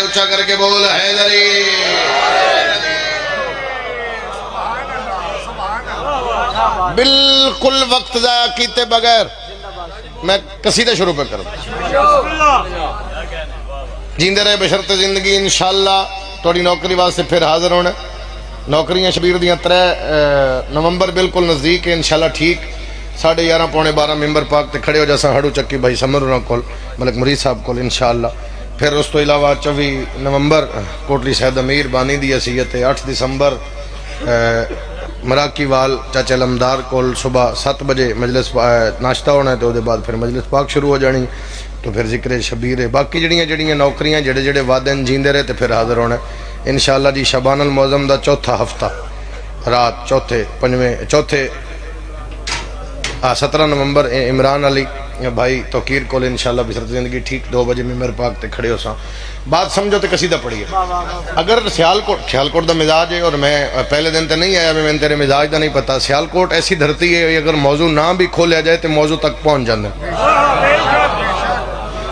ऊंचा करके बोल हैदरी। बिल्कुल वक्त जाया किए बगैर मैं कसीदा शुरू पे कर जींदे रहे बशरते जिंदगी इंशाअल्लाह थोड़ी नौकरी वास्ते फिर हाजिर होना। नौकरियां शबीर दियां 3 नवंबर बिल्कुल नज़दीक है इंशाअल्लाह। ठीक 11:30 पौने 12 मेंबर पाक ते खड़े हो जैसा हड़ू चक्की भाई समर को मलिक मुरीद साहब को इंशाअल्लाह। फिर उस तो इलावा 24 नवंबर कोटली सैयद अमीर बानी दी हसीयत 8 दिसंबर मराकी वाल चाचा लमदार को सुबह 7 बजे मजलिस नाश्ता होना है तो उसके बाद फिर मजलिस पाक शुरू हो जानी। तो फिर जिक्र शबीर है बाकी जड़ियाँ नौकरियां जेड़े जेड़े वादे जींदे रहे तो फिर हाजिर होना इंशाअल्लाह जी। शबान अल मौज़म का चौथा हफ्ता रात चौथे 17 नवंबर इमरान अली भाई तौकीर को इंशाअल्लाह बिसरत जिंदगी ठीक 2 बजे मेंबर पाक ते खड़े हो सा। बात समझो तो कसीदा पढ़िए। अगर सियालकोट का मिजाज है और मैं पहले दिन तो नहीं आया, मैंने तेरे मिजाज का नहीं पता। सियालकोट ऐसी धरती है अगर मौजू ना भी खोलिया जाए तो मौजू तक पहुँच जाता।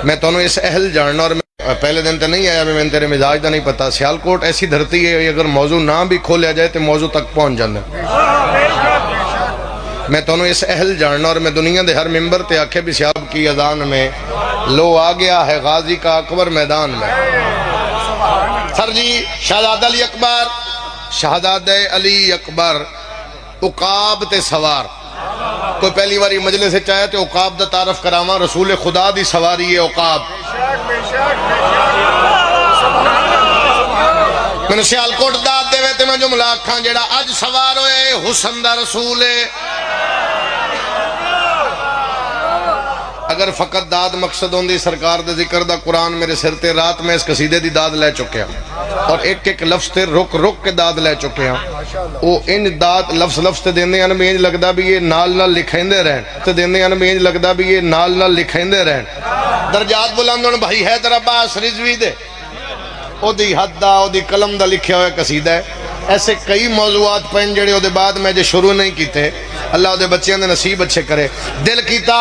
मैं तुम्हें इस अहल जानना और पहले दिन तो नहीं आया, मैंने तेरे मिजाज का नहीं पता। सियालकोट ऐसी धरती है अगर मौजू ना भी खोलिया जाए तो मौजू तक पहुँच जाता। मैं तुम्हें इस अहल जानना और मैं दुनिया के हर मिंबर ते आखे भी सियाब की अजान में लो आ गया है गाजी का अकबर मैदान में। सर जी शहजादा अली अकबर उकाब ते सवार कोई पहली बारी मजलिस आया तो उकाब का तारफ करावा। रसूल खुदा दी सवारी है उकाब। मैंने सियालकोट दाद देवे तो मैं जुमला आखा जेड़ा अज सवार होए हुसन दा रसूल है। अगर फकत दाद मकसद होंदी सरकार दे जिक्र दा कुरान मेरे सिर ते रात में इस कसीदे दी दाद ले चुके और एक एक लफ्ज ते रुक रुक के दाद ले चुके हैं। वो इन दाद लफ्ज ते देंदे हैं भी इंज लगदा भी ये नाल नाल लिखेंदे रहन ते देंदे हैं भी इंज लगदा भी ये नाल नाल लिखेंदे रहन। दर्जात बुलंद होण भाई हैदर अब्बास रिजवी दे ओदी हद दा ओदी कलम दा लिखिया हुआ कसीदा है। ऐसे कई मौजूआत पैन जेड़े ओदे बाद मैं जे शुरू नहीं कीते। अल्लाह ओदे बच्चों दे नसीब अच्छे करे। दिल कीता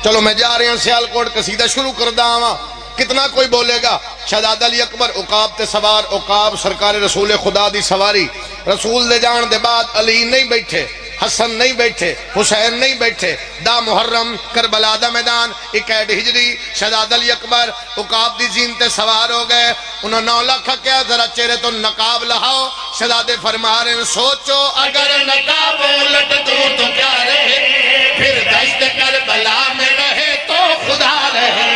चलो मैं जा रहा सियालकोट कसीदा शुरू करदा आवा। कितना कोई बोलेगा। शहजादा अली अकबर उकाब ते सवार उकाब सरकार रसूल खुदा दी सवारी। रसूल दे जान दे बाद अली नहीं बैठे, हसन नहीं बैठे, हुसैन नहीं बैठे। दा मुहर्रम करबला दा मैदान 61 हिजरी शहजादा अली अकबर उकाब दी जीन ते सवार हो गए। उन्होंने 9 लाख क्या जरा चेहरे तो नकाब लहाओ। शहजादे फरमा रहे सोचो अगर नकाब उलट दूं तो क्या रहे, फिर दश्त करबला में रहे तो खुदा रहे।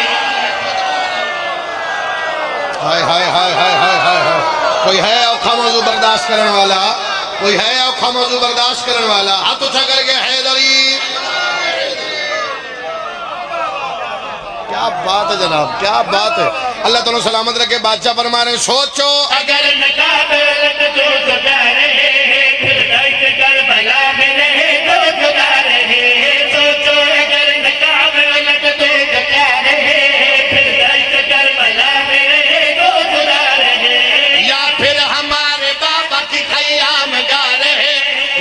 हाय हाय हाय हाय हाय हाय। कोई है औखा मौजू बर्दाश्त करने वाला? कोई है औखा मौजू बर्दाश्त करने वाला? हाथ उठा करके हैदरी। क्या बात है जनाब, क्या बात है। अल्लाह तुम सलामत रखे। बादशाह फरमा रहे सोचो अगर नकाब उलट दूं तो क्या रहे, फिर दश्त करबला में रहे तो खुदा रहे। सोचो अगर नकाब उलट दूं तो क्या रहे, फिर दश्त करबला में रहे तो खुदा रहे। या फिर हमारे बाबा की खयाम गा रहे,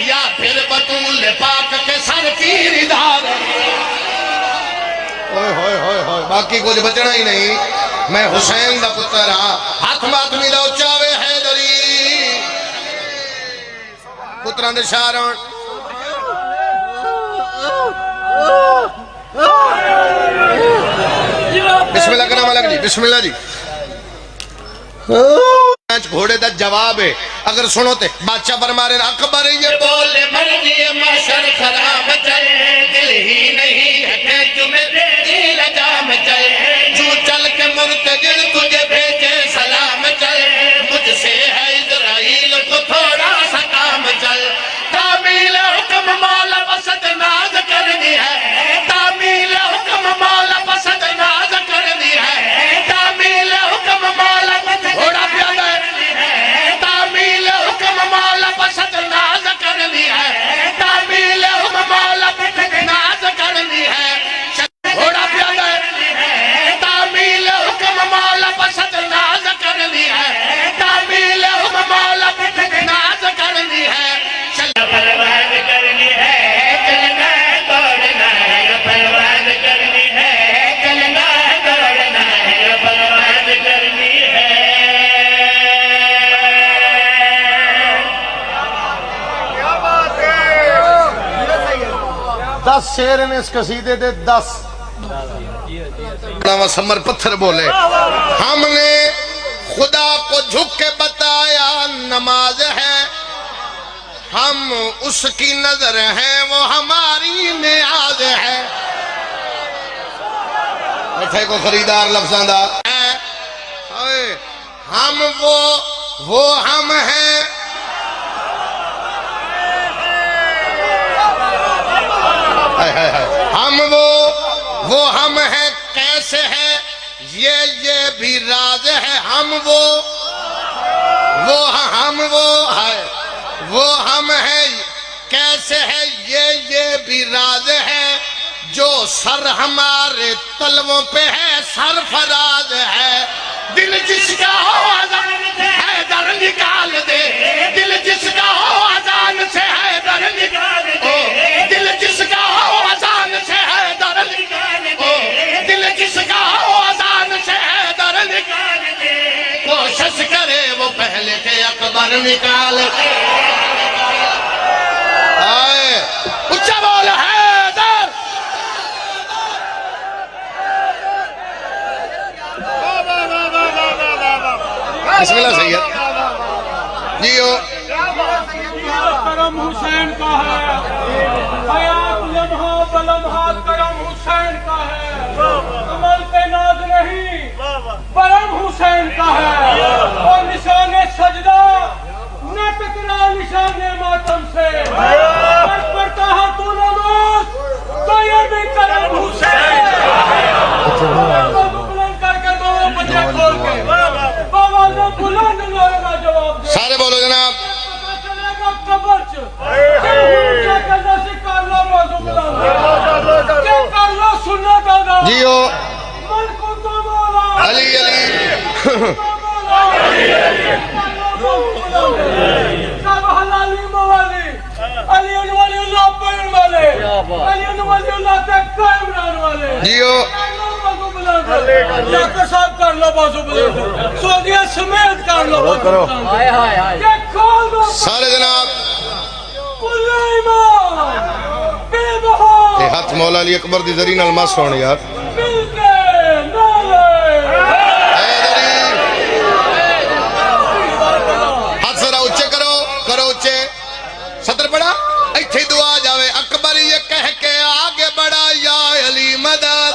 या फिर बतूल पाक के सर की रिदा रहे। बाकी कुछ बचना ही नहीं। मैं हुसैन दा पुत्र हाँ। हाथ मात मिलो चावे हैदरी पुत्रां दे शारण। बिस्मिल्लाह करना मलक जी, बिस्मिल्लाह जी। घोड़े का जवाब है अगर सुनो ते बादशाह फरमा रहे अकबर ये बोले मर्जी माशर खराब चले, दिल ही नहीं है तुम्हें तेरी रजा में चले। तू चल के मुर्तजिर तुझे भेजे सलाम चल, मुझसे है इजराइल को थोड़ा सा काम चल। तामील हुक्म मौला पसंद नाज करनी है, तामील हुक्म मौला पसंद नाज करनी है। तामील हुक्म मौला घोड़ा प्यादा है, तामील हुक्म मौला पसंद नाज करनी है। तामील हुक्म मौला पसंद नाज करनी है। घोड़ा प्यादा है, तामील हुक्म मौला शेर ने इस कसीदे दे 10 समर पत्थर बोले। हमने खुदा को झुक के बताया नमाज है, हम उसकी नजर है वो हमारी नियाज है। इत्थे को खरीदार लफ्ज़ां दा है, हम वो हम हैं, हम वो हम हैं, कैसे है ये भी राज है। हम वो है, वो हम हैं, कैसे है ये भी राज है। जो सर हमारे तलवों पे है सरफराज है। दिल जिसका हो अजान से है दर निकाल दे, दिल जिसका हो अजान से है दर निकाल दे, दिल जिसका हो अजान से है दर निकाल दे, दिल जिसका हो अजान से है दर निकाल दे। कोशिश करे वो पहले के अकबर निकाल दे। उच्चा बोल हैदर। बिस्मिल्लाह सैयद जियो। करम हुसैन का है, हयात लम्हा बलम्हा करम हुसैन का है। अमल पे नाज नहीं परम हुसैन का है। और निशाने सजदा न टकरा निशाने मातम से। पढ़ता है तू नमाज तो ये भी करम हुसैन। बुलंद करके दो बच्चे खोल के बाबा ने बुलंद लोगा जवाब दे। सारे बोलो जनाब। जियो अली अली जियो साहब कर लो बाजू सोदिया समेत कर लो करो। सारे जनाब ये हाथ मौला अली अकबर दी जरी नाल मस होण यार। हाथ जरा ऊंचे करो, करो ऊंचे। सतर पड़ा इत्थे दुआ जावे। अकबर ये कह के आगे बढ़ा या अली मदद।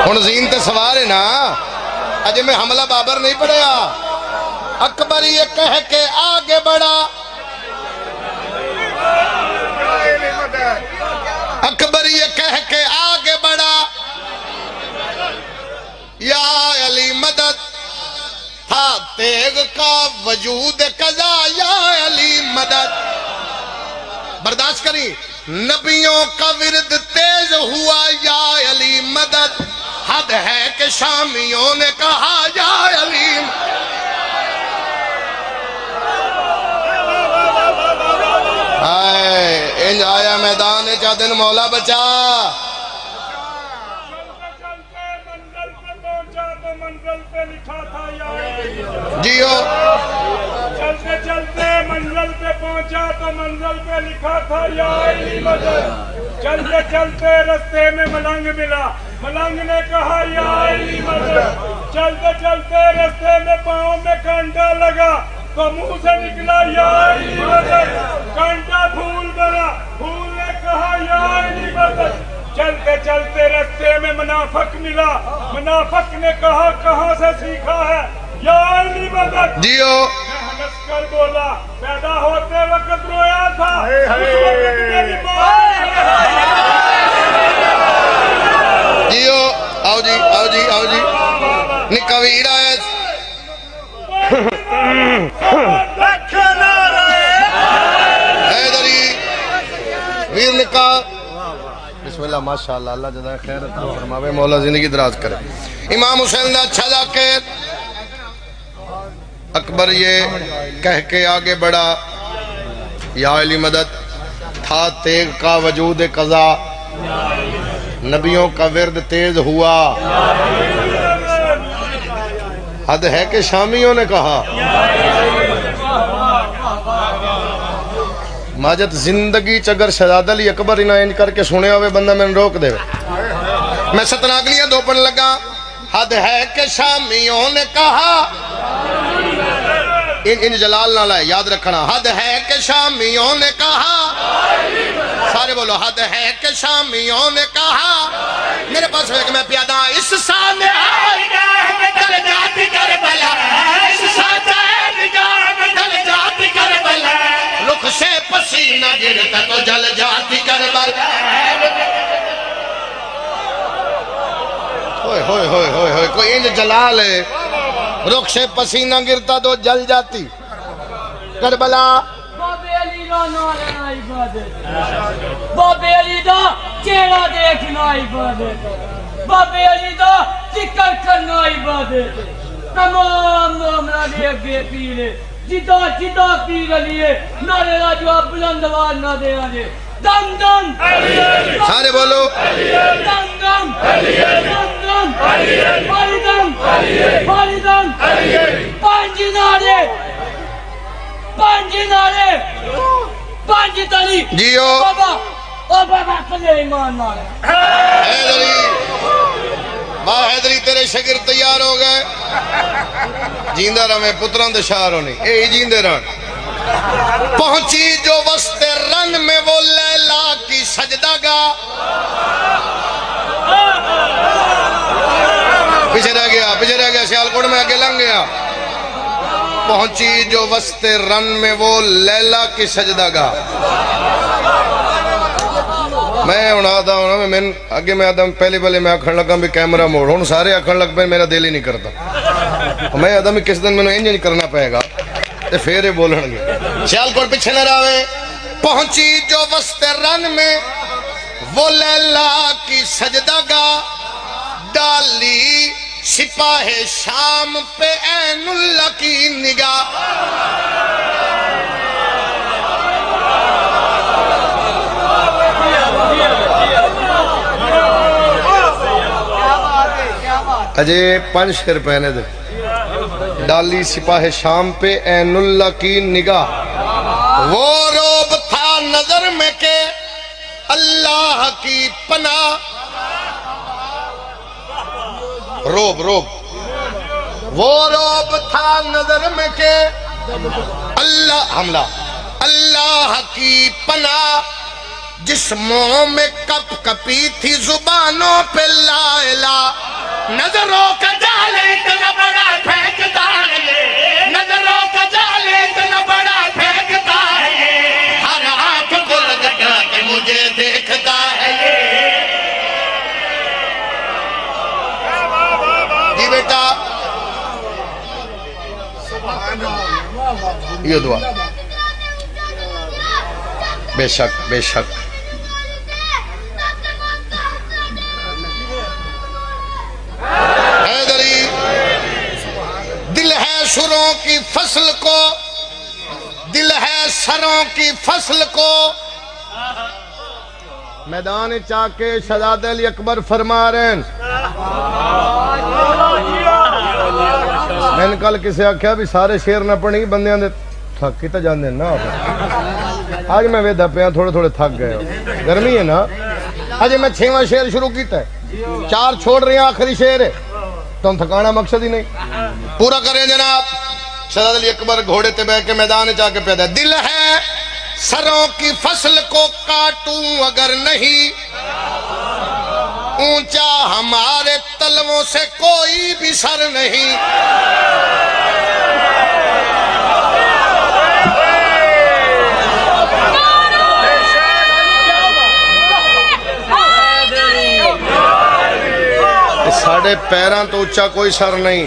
हुण जीन ते सवार है ना, अजे मैं हमला बाबर नहीं पढ़िया। अकबर ये कह के आगे बढ़ा, अकबर ये कह के आगे बढ़ा या अली मदद। था तेग का वजूद कजा या अली मदद। बर्दाश्त करी। नबियों का विरद तेज हुआ या अली मदद। हद है कि शामियों ने कहा या अली। इंज आया मैदान चा दिन मौला बचा। मंजिल पे लिखा था या जियो। चलते चलते मंजिल पे पहुंचा तो मंजिल पे लिखा था या अली मदद। चलते चलते रास्ते में मलंग मिला, मलंग ने कहा या अली मदद। चलते चलते रास्ते में पाँव में कांटा लगा तो मुंह से निकला या अली मदद। कांटा फूल बना, फूल ने कहा या अली मदद। चलते चलते रास्ते में मुनाफिक मिला, मुनाफिक ने कहा कहाँ से सीखा है या अली मदद। जियो। हंसकर बोला पैदा होते वक्त रोया था, उस वक्त मेरी माँ। जियो। आओ जी, आओ जी, आओ जी। निका वीर आया। हैदरी वीर निका। बिस्मिल्लाह माशाअल्लाह। अल्लाह जज़ा खैर अता फरमावे, मौला जिंदगी दराज करे। इमाम हुसैन दा अच्छा जाकिर। अकबर ये कह के आगे बढ़ा या अली मदद। था तेग का वजूद कज़ा, नबियों का विरद तेज हुआ। हद है कि शामियों ने कहा। माजत जिंदगी च अगर शहजाद अली अकबर इना इंज करके सुने हुए बंदा मैंने रोक दे। मैं सतनागलियां दो पढ़ लगा। हद है कि शामियों ने कहा, इन जलाल ना लाए, याद रखना। हद है कि शामियों ने कहा, सारे बोलो हद है कि शामियों ने कहा। मेरे पास है कि मैं प्यादा इस साल कर जाती करबला, इस साथ कर जाती करबला, रुख से पसीना गिरता तो जल जाती करबला। होए होए होए होए होए, कोई इंज जलाल है, रुख से पसीना गिरता तो जल जाती करबला। बाबे अली दा चेहरा देखना इबादत, बाबे अली दा जिक्र करना इबादत। तमाम मोमना दे अगे पीर जिदा जिदा पीर अली नारे दा जवाब बुलंद आवाज ना दे आजे। दम दम सारे बोलो दम दम दम दम फरीदम फरीदम पांच नारे पांच तली जियो बाबा ओ बाबा कले ईमान नाल हैदरी। मां हैदरी तेरे शागिर्द तैयार हो गए। जींदा रहे पुत्रां दे शार होनी, ए जींदे रहन। पहुंची जो वस्ते रन में वो लैला की सजदागा, पीछे रह गया सियालकोट में आगे लंघ गया। पहुंची जो वस्ते रन में वो लैला की सजदागा। मैं हूं आता हूं मैं अगे मैं आदम पहले मैं आखन लगा भी कैमरा मोड़, हूं सारे आखन लग पे मेरा दिल ही नहीं करता। मैं आदम किस दिन मैंने इंज करना पएगा ते फिर बोलणगे। सियालकोट पीछे न रहे। पहुंची जो वस्ते रन में वो लैला की सजदागा, डाली सिपाहे शाम पे ऐनुल्लाह की निगाह। अजय 5 शेर पहने थे। डाली सिपाहे शाम पे ऐनुल्लाह की निगाह, वो रोब था नजर में के अल्लाह की पनाह। रोब वो रोब था नजर में के अल्लाह हमला अल्लाह की पनाह। जिस्मों में कप कपी थी जुबानों पे लाइला, नजरों का जाल इतना बड़ा फेंकता है, नजरों का जाल इतना बड़ा फेंकता है, हर आंख को लगता कि मुझे देखता है। जी बेटा ये दुआ बेशक बेशक। हैदरी दिल है सुरों की फसल को, दिल है सरों की फसल को। मैदान चाके शहजाद अली अकबर फरमा रहे हैं। मैंने कल किसे आख्या भी सारे शेर ना पढ़ी बंदियां दे थक ही तो जाते ना। आज मैं वेदा पिया थोड़े थोड़े थक गए, गर्मी है ना। अजय मैं 6वां शेर शुरू किया है, 4 छोड़ रहे हैं, आखिरी शेर है। तुम थकाना मकसद ही नहीं, पूरा करें जनाब। शहजाद अली अकबर घोड़े ते बैठ के मैदान में जाके पैदा। दिल है सरों की फसल को काटूं अगर नहीं, ऊंचा हमारे तलवों से कोई भी सर नहीं। साढ़े पैरों तो ऊंचा कोई सर नहीं।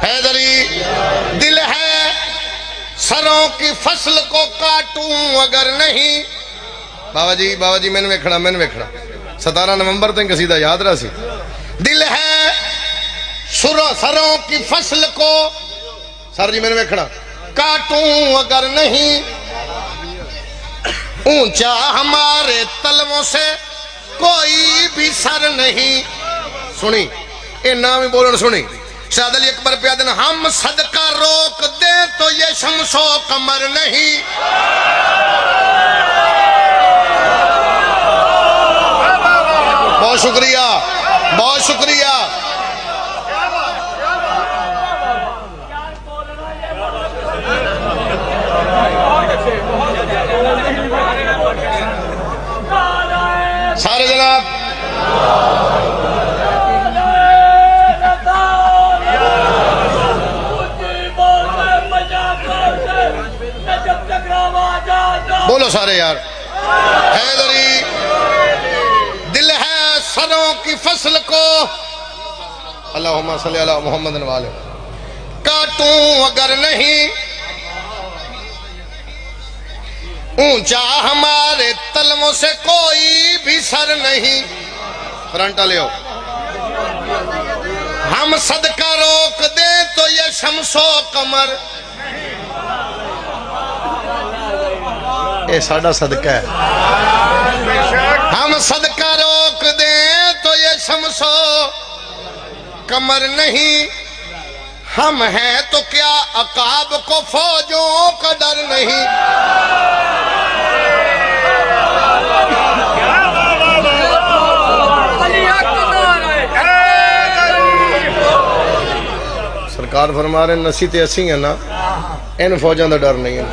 हैदरी दिल है सरों की फसल को काटूं अगर नहीं। बाबा जी मैंने वेखना 17 नवंबर तक कसीदा याद रहा सी। दिल है सरों की फसल को, सर जी मैंने वेखना, काटूं अगर नहीं, ऊंचा हमारे तलवों से कोई भी सर नहीं। सुनी ये नाम ही बोलन सुनी। शायद अली अकबर पे दिन हम सदका रोक दे तो ये शमसो कमर नहीं। बहुत शुक्रिया, बहुत शुक्रिया। सारे जनाब बोलो सारे यार। हैदरी दिल है सरों की फसल को अल्लाहुम्मा सल्ली अला मुहम्मद वाले काटूं अगर नहीं ऊंचा हमारे तलवों से कोई भी सर नहीं। फ्रंट ले हम सदका रोक दे तो ये शमसो कमर ये साडा सदका है। हम सदका रोक दे तो ये शमसो कमर नहीं। हम हैं तो क्या अकाब को फौजों का डर नहीं। सरकार फरमा रहे नसी ते असी है ना, इन फौजों का डर नहीं है।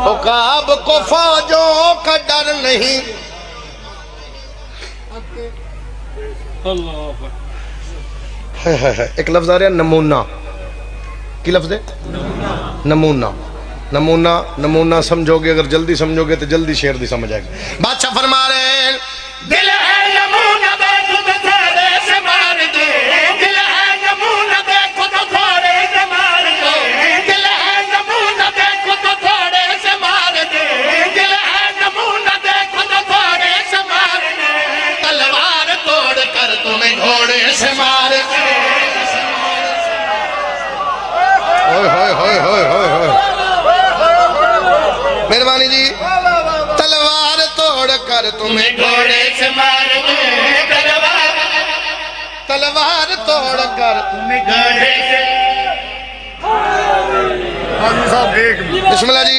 अकाब को फौजों का डर नहीं। एक लफ्ज आ रहा है नमूना। की लफ्ज है नमूना। नमूना नमूना समझोगे, अगर जल्दी समझोगे तो जल्दी शेर दी समझ आएगी। बादशाह फरमा रहे हैं दिल है नमूना देखो तो थोड़े से मार दे। दिल है नमूना देखो तो थोड़े से मार दे। दिल है नमूना देखो तो थोड़े से मार दे। दिल है नमूना देखो तो थोड़े से मार दे। तलवार तोड़ कर तुम्हें घोड़े से मार दे। मेहरबानी जी। तलवार तोड़ कर तुम्हें घोड़े से मार दे। तलवार तोड़ कर तुम्हें घोड़े से। बिस्मिल्लाह जी।